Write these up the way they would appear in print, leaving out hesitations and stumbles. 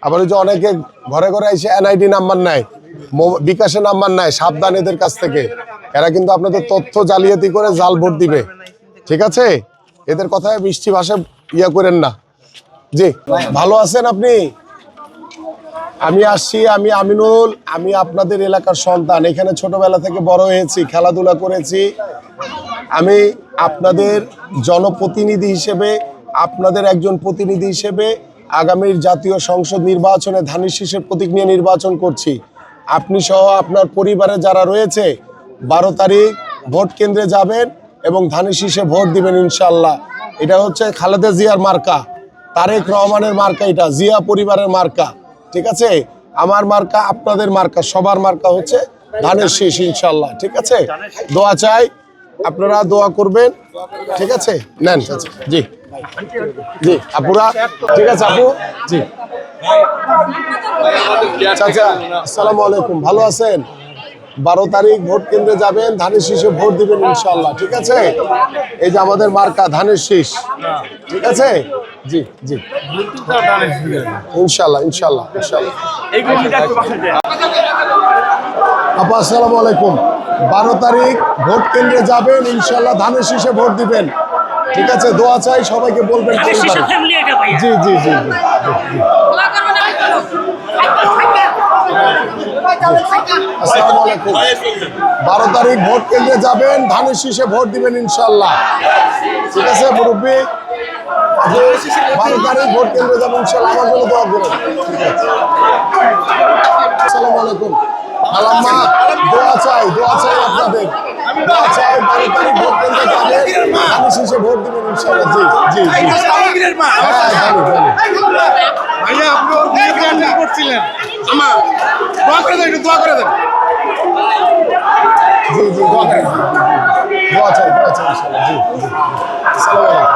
আবার ওই যে অনেকে ঘরে ঘরে এসে এনআইডি নাম্বার নেয়, বিকাশের নাম্বার নেয়, সাবধান এদের কাছ থেকে। এরা কিন্তু আপনাদের তথ্য জালিয়াতি করে জাল ভোট দিবে, ঠিক আছে? এদের কথায় বৃষ্টি ভাষায় ইয়া করেন না। জি, ভালো আছেন আপনি? আমি আসছি, আমি আমিনুল, আমি আপনাদের এলাকার সন্তান। এখানে ছোটবেলা থেকে বড় হয়েছি, খেলাধুলা করেছি। আমি আপনাদের জনপ্রতিনিধি হিসেবে, আপনাদের একজন প্রতিনিধি হিসেবে আগামীর জাতীয় সংসদ নির্বাচনে ধানের শীষের প্রতীক নিয়ে নির্বাচন করছি। আপনি সহ আপনার পরিবারে যারা রয়েছে 12 তারিখ ভোট কেন্দ্রে যাবেন এবং ধানের শীষে ভোট দিবেন ইনশাল্লাহ। এটা হচ্ছে খালেদা জিয়ার মার্কা, তারেক রহমানের মার্কা, এটা জিয়া পরিবারের মার্কা, ঠিক আছে? আমার মার্কা, আপনাদের মার্কা, সবার মার্কা হচ্ছে ধানের শীষ ইনশাল্লাহ, ঠিক আছে? দোয়া চাই, আপনারা দোয়া করবেন, ঠিক আছে? নেন, জি জি আপুরা, ঠিক আছে আপু, জি। চাচা আসসালামু আলাইকুম, ভালো আছেন? 12 তারিখ ভোট কেন্দ্রে যাবেন, ধানের শীষে ভোট দিবেন ইনশাল্লাহ, ঠিক আছে? এই যে আমাদের মার্কা ধানের শীষ, ঠিক আছে? জি জি, ইনশাল্লাহ ইনশাল্লাহ ইনশাল্লাহ। আপা আসসালামু আলাইকুম, 12 তারিখ ভোট কেন্দ্রে যাবেন ইনশাল্লাহ, ধানের শীষে ভোট দিবেন, ঠিক আছে? দোয়া চাই, সবাইকে বলবেন। জি জি জি জি। আসসালামু আলাইকুম, 12 তারিখ ভোট কেন্দ্রে যাবেন, ধানের শীষে ভোট দিবেন ইনশাল্লাহ, ঠিক আছে মুরব্বী? 12 তারিখ ভোট কেন্দ্রে যাবেন ইনশাল্লাহ, আমার জন্য দোয়া করুন। আসসালামু আলাইকুম আলাম্মা, দোয়া চাই আপনাদের, দোয়া চাই। 12 তারিখ ভোট কেন্দ্রে যাবেন, ধানের শীষে ভোট দিবেন ইনশাল্লাহ। জি জি জি, ভাইয়া আপনি ওর বিয়ে প্ল্যানিং করছিলেন, আমার দোয়া করে দেন, একটু দোয়া করে দেন। জি জি, দোয়া চাই ইনশাল্লাহ। জি জি, আসসালামু আলাইকুম।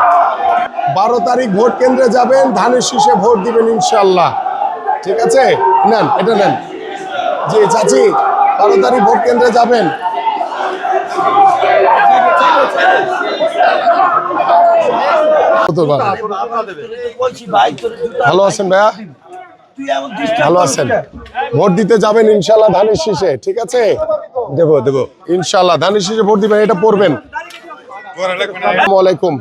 12 তারিখ ভোট কেন্দ্রে যাবেন, ধানের শীষে ভোট দিবেন ইনশাল্লাহ, ঠিক আছে? নেন, এটা নেন। জি চাচি, 12 তারিখ ভোট কেন্দ্রে যাবেন। ভালো আছেন ভাইয়া? ভালো আছেন? ভোট দিতে যাবেন ইনশাল্লাহ ধানের শীষে, ঠিক আছে? দেবো ইনশাল্লাহ, ধানের শীষে ভোট দিবেন, এটা পড়বেন। আসসালামু আলাইকুম,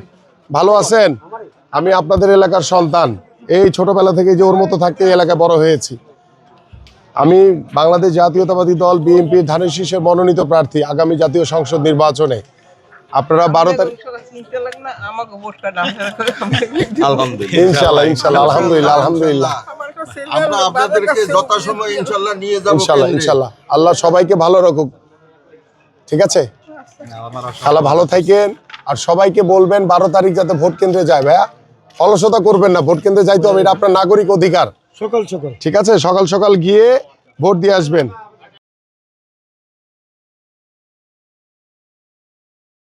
ভালো আছেন? আমি আপনাদের এলাকার সন্তান, এই ছোটবেলা থেকে যে ওর মতো থাকতে এই এলাকায় বড় হয়েছি। আমি বাংলাদেশ জাতীয়তাবাদী দল বিএনপির ধানের শীষের মনোনীত প্রার্থী আগামী জাতীয় সংসদ নির্বাচনে। আপনারা 12 তারিখ ইনশাল্লাহ ইনশাল্লাহ, আলহামদুলিল্লাহ আলহামদুলিল্লাহ, আমরা আপনাদেরকে যথাসময়ে ইনশাল্লাহ নিয়ে যাব ইনশাল্লাহ ইনশাল্লাহ। আল্লাহ সবাইকে ভালো রাখুক, ঠিক আছে? আল্লাহ ভালো থাকেন। আর সবাইকে বলবেন 12 তারিখ যাতে ভোট কেন্দ্রে যায়। ভাইয়া অলসতা করবেন না, ভোট কেন্দ্রে যাইতে হবে, এটা আপনার নাগরিক অধিকার। সকাল সকাল, ঠিক আছে? সকাল সকাল গিয়ে ভোট দিয়ে আসবেন।